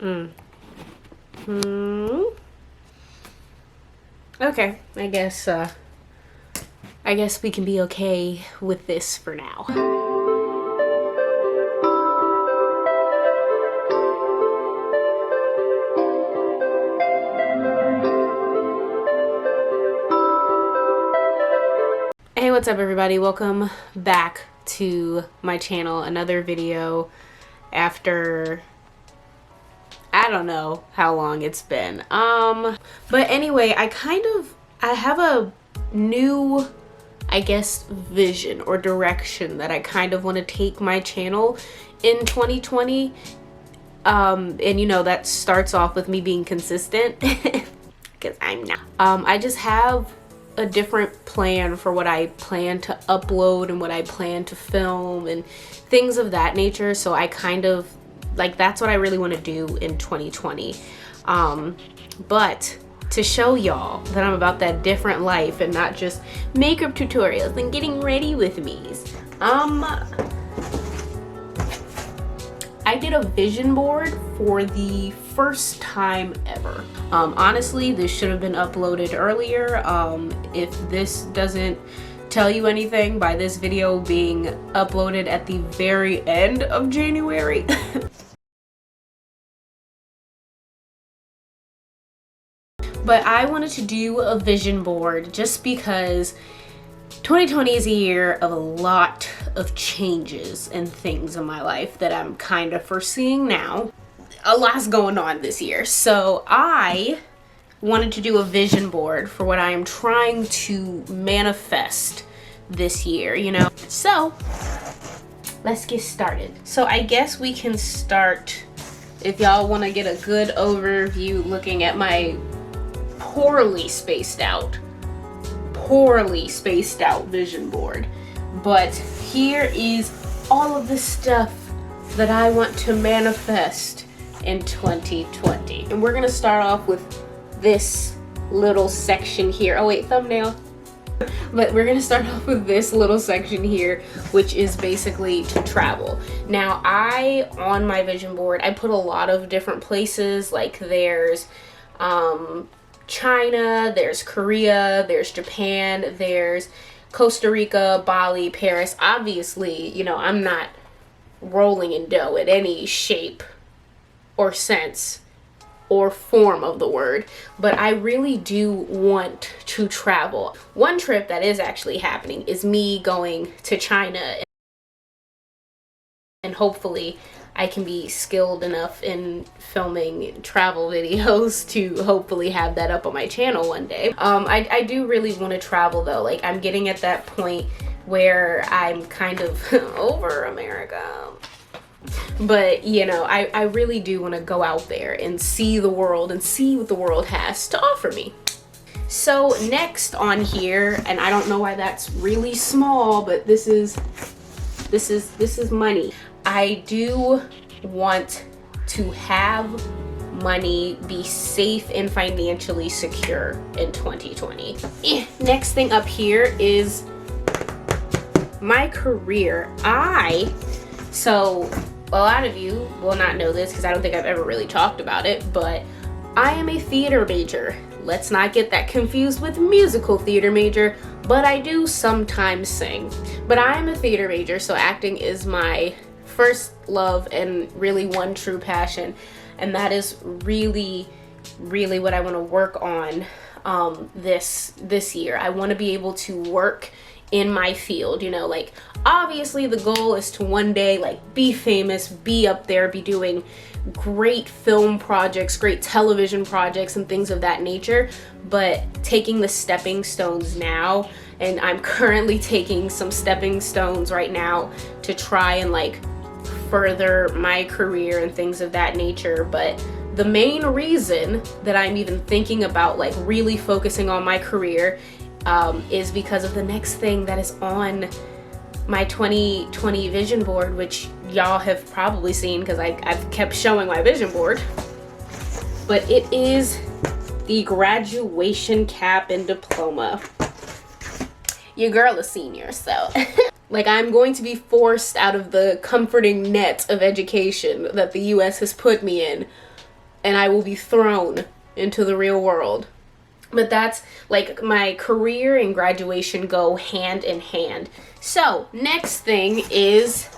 Okay, I guess we can be okay with this for now. Hey, what's up everybody? Welcome back to my channel. Another video after I don't know how long it's been. But anyway, I have a new, I guess, vision or direction that I kind of want to take my channel in 2020. And you know, that starts off with me being consistent because I'm not. I just have a different plan for what I plan to upload and what I plan to film and things of that nature. So I kind of like, that's what I really want to do in 2020. But to show y'all that I'm about that different life and not just makeup tutorials and getting ready with me's, I did a vision board for the first time ever. Honestly, this should have been uploaded earlier. If this doesn't tell you anything by this video being uploaded at the very end of January. But I wanted to do a vision board just because 2020 is a year of a lot of changes and things in my life that I'm kind of foreseeing now. A lot's going on this year. So I wanted to do a vision board for what I am trying to manifest this year, you know? So let's get started. So I guess we can start, if y'all want to get a good overview looking at my poorly spaced out vision board. But here is all of the stuff that I want to manifest in 2020. And we're gonna start off with this little section here. Oh wait, thumbnail. But we're gonna start off with this little section here, which is basically to travel. Now on my vision board, I put a lot of different places. Like there's China, there's Korea, there's Japan, there's Costa Rica, Bali, Paris. Obviously, you know, I'm not rolling in dough in any shape or sense or form of the word, but I really do want to travel. One trip that is actually happening is me going to China, and hopefully I can be skilled enough in filming travel videos to hopefully have that up on my channel one day. I do really want to travel though. Like, I'm getting at that point where I'm kind of over America. But, you know, I really do want to go out there and see the world and see what the world has to offer me. So next on here, and I don't know why that's really small, but this is money. I do want to have money be safe and financially secure in 2020. Next thing up here is my career. So a lot of you will not know this because I don't think I've ever really talked about it, but I am a theater major. Let's not get that confused with musical theater major, but I do sometimes sing. But I am a theater major, so acting is my first love and really one true passion, and that is really what I want to work on this year. I want to be able to work in my field, you know, like obviously the goal is to one day like be famous, be up there, be doing great film projects, great television projects and things of that nature, but taking the stepping stones now, and I'm currently taking some stepping stones right now to try and like further my career and things of that nature. But the main reason that I'm even thinking about like really focusing on my career is because of the next thing that is on my 2020 vision board, which y'all have probably seen because I've kept showing my vision board. But it is the graduation cap and diploma. Your girl is senior, so like I'm going to be forced out of the comforting net of education that the US has put me in and I will be thrown into the real world. But that's like my career and graduation go hand in hand. So next thing is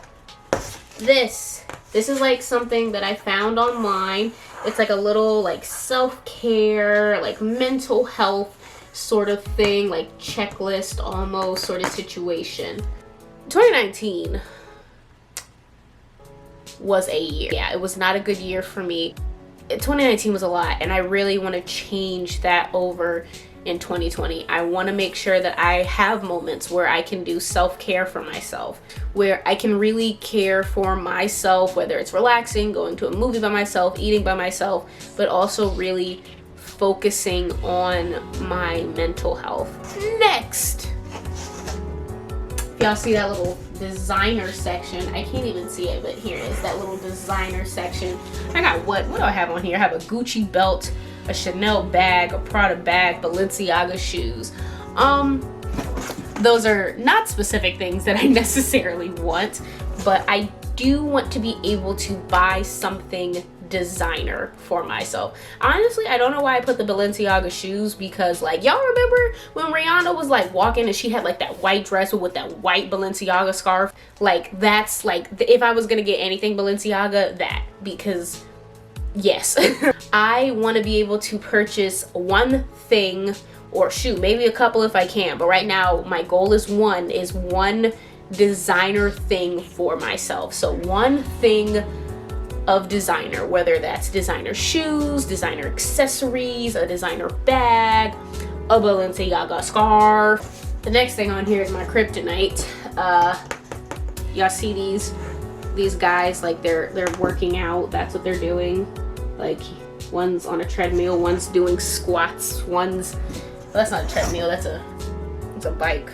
this. This is like something that I found online. It's like a little like self-care, like mental health sort of thing, like checklist almost sort of situation. 2019 was a year. Yeah, it was not a good year for me. 2019 was a lot, and I really want to change that over in 2020. I want to make sure that I have moments where I can do self-care for myself, where I can really care for myself, whether it's relaxing, going to a movie by myself, eating by myself, but also really focusing on my mental health. Next, y'all see that little designer section? I can't even see it, but here it is, that little designer section. I got what do I have on here? I have a Gucci belt, a Chanel bag, a Prada bag, Balenciaga shoes. Those are not specific things that I necessarily want, but I do want to be able to buy something designer for myself. Honestly, I don't know why I put the Balenciaga shoes, because like, y'all remember when Rihanna was like walking and she had like that white dress with that white Balenciaga scarf? Like, that's like, if I was gonna get anything Balenciaga, that, because yes. I want to be able to purchase one thing, or shoot, maybe a couple if I can, but right now my goal is one designer thing for myself. So one thing of designer, whether that's designer shoes, designer accessories, a designer bag, a Balenciaga scarf. The next thing on here is my kryptonite. Y'all see these guys, like they're working out. That's what they're doing. Like, one's on a treadmill, one's doing squats, one's, well, that's not a treadmill, it's a bike.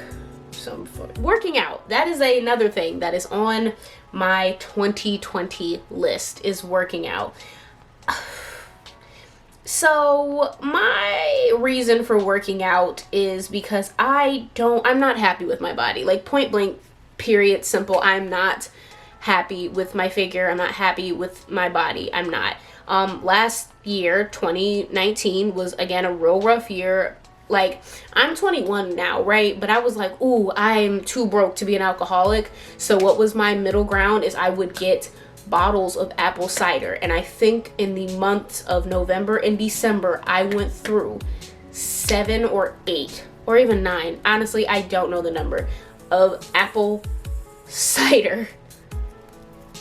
So working out, that is another thing that is on my 2020 list, is working out. So my reason for working out is because I'm not happy with my body. Like, point blank, period, simple. I'm not happy with my figure. I'm not happy with my body. I'm not. Last year, 2019, was again a real rough year. Like, I'm 21 now, right? But I was like, ooh, I'm too broke to be an alcoholic. So what was my middle ground is I would get bottles of apple cider. And I think in the months of November and December, I went through 7 or 8 or even 9. Honestly, I don't know the number of apple cider.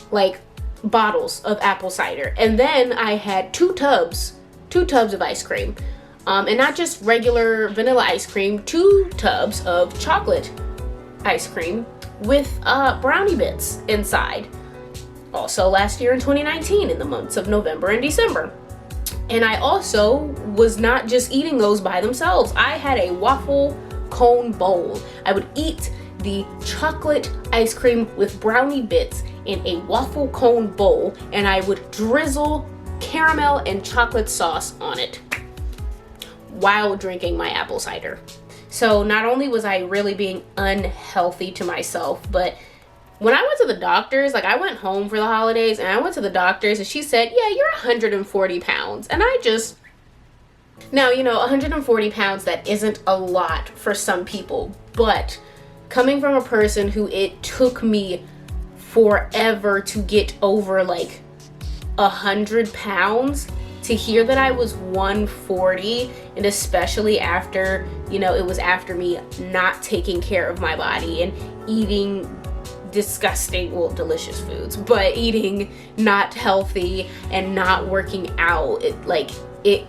Like, bottles of apple cider. And then I had two tubs of ice cream. And not just regular vanilla ice cream, 2 tubs of chocolate ice cream with brownie bits inside. Also last year in 2019, in the months of November and December. And I also was not just eating those by themselves. I had a waffle cone bowl. I would eat the chocolate ice cream with brownie bits in a waffle cone bowl, and I would drizzle caramel and chocolate sauce on it while drinking my apple cider. So not only was I really being unhealthy to myself, but when I went to the doctors, like, I went home for the holidays and I went to the doctors and she said, yeah, you're 140 pounds. And now, 140 pounds, that isn't a lot for some people, but coming from a person who it took me forever to get over like 100 pounds, to hear that I was 140, and especially after, it was after me not taking care of my body and eating disgusting, well, delicious foods, but eating not healthy and not working out, it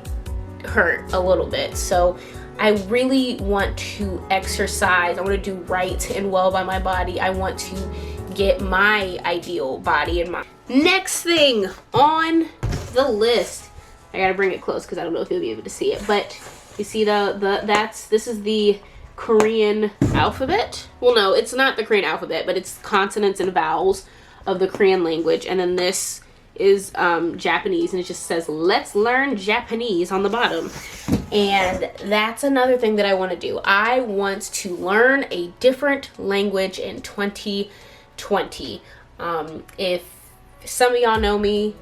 hurt a little bit. So I really want to exercise. I want to do right and well by my body. I want to get my ideal body in mind. Next thing on the list, I gotta bring it close because I don't know if you'll be able to see it, but you see this is the Korean alphabet. Well, no, it's not the Korean alphabet, but it's consonants and vowels of the Korean language. And then this is Japanese, and it just says, let's learn Japanese on the bottom. And that's another thing that I want to do. I want to learn a different language in 2020. If some of y'all know me,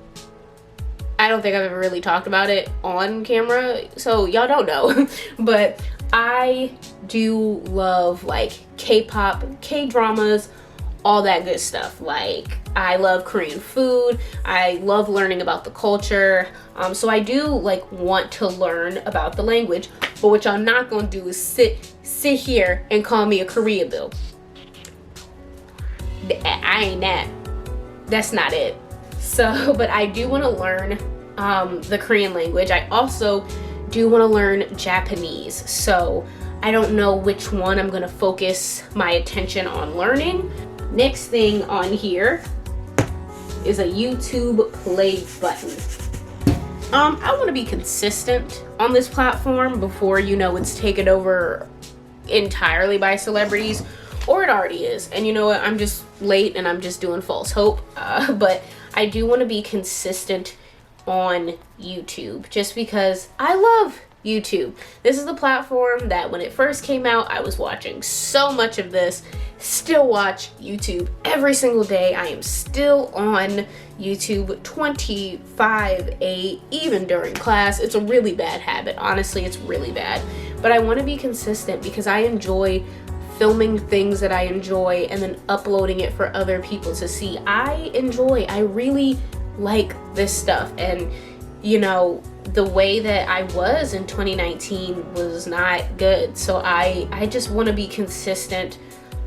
I don't think I've ever really talked about it on camera, so y'all don't know. But I do love like K-pop, K-dramas, all that good stuff. Like, I love Korean food. I love learning about the culture. So I do like want to learn about the language. But what y'all not gonna do is sit here and call me a Korea bill. I ain't that. That's not it. So, but I do want to learn the Korean language. I also do want to learn Japanese. So I don't know which one I'm going to focus my attention on learning. Next thing on here is a YouTube play button. I want to be consistent on this platform before, you know, it's taken over entirely by celebrities, or it already is. And you know what? I'm just late and I'm just doing false hope. But I do want to be consistent on YouTube just because I love YouTube. This is the platform that when it first came out, I was watching so much of this. Still watch YouTube every single day. I am still on YouTube 25/8, even during class. It's a really bad habit. Honestly, it's really bad. But I want to be consistent because I enjoy filming things that I enjoy and then uploading it for other people to see. I really like this stuff. And you know, the way that I was in 2019 was not good. So I just want to be consistent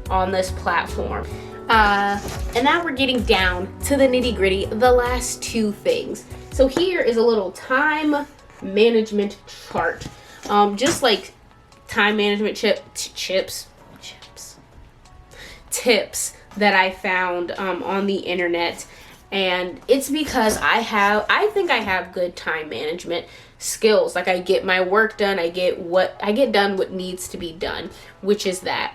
on this platform. And now we're getting down to the nitty gritty, the last two things. So here is a little time management chart. Just like time management tips that I found on the internet. And it's because I think I have good time management skills. Like, I get my work done, I get done what needs to be done, which is that.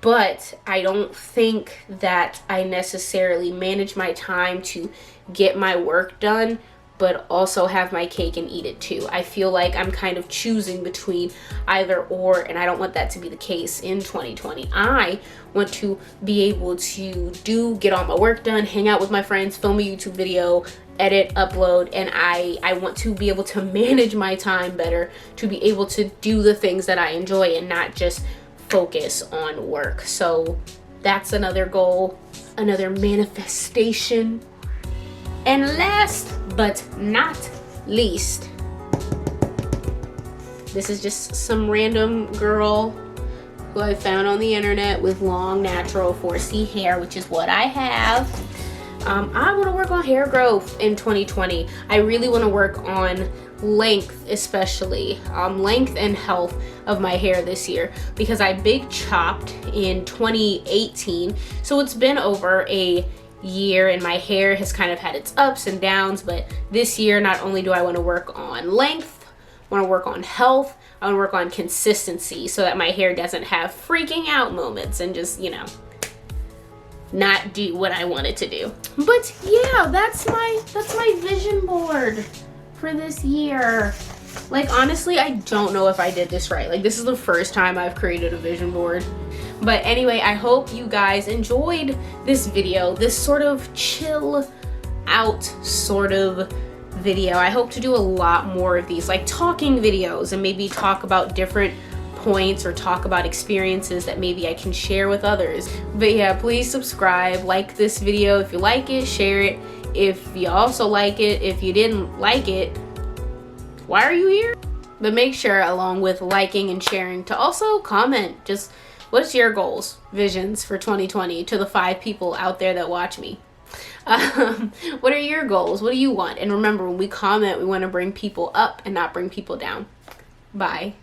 But I don't think that I necessarily manage my time to get my work done, but also have my cake and eat it too. I feel like I'm kind of choosing between either or, and I don't want that to be the case in 2020. I want to be able to get all my work done, hang out with my friends, film a YouTube video, edit, upload, and I want to be able to manage my time better, to be able to do the things that I enjoy and not just focus on work. So that's another goal, another manifestation. And last but not least, this is just some random girl who I found on the internet with long, natural 4C hair, which is what I have. I want to work on hair growth in 2020. I really want to work on length, especially length and health of my hair this year, because I big chopped in 2018. So it's been over a year and my hair has kind of had its ups and downs. But this year, not only do I want to work on length, I want to work on health, I want to work on consistency so that my hair doesn't have freaking out moments and just, you know, not do what I want it to do. But yeah, that's my vision board for this year. Like, honestly, I don't know if I did this right. Like, this is the first time I've created a vision board. But anyway, I hope you guys enjoyed this video, this sort of chill out sort of video. I hope to do a lot more of these, like talking videos, and maybe talk about different points or talk about experiences that maybe I can share with others. But yeah, please subscribe, like this video if you like it, share it if you also like it. If you didn't like it, why are you here? But make sure, along with liking and sharing, to also comment just what's your goals, visions for 2020 to the 5 people out there that watch me. What are your goals? What do you want? And remember, when we comment, we want to bring people up and not bring people down. Bye.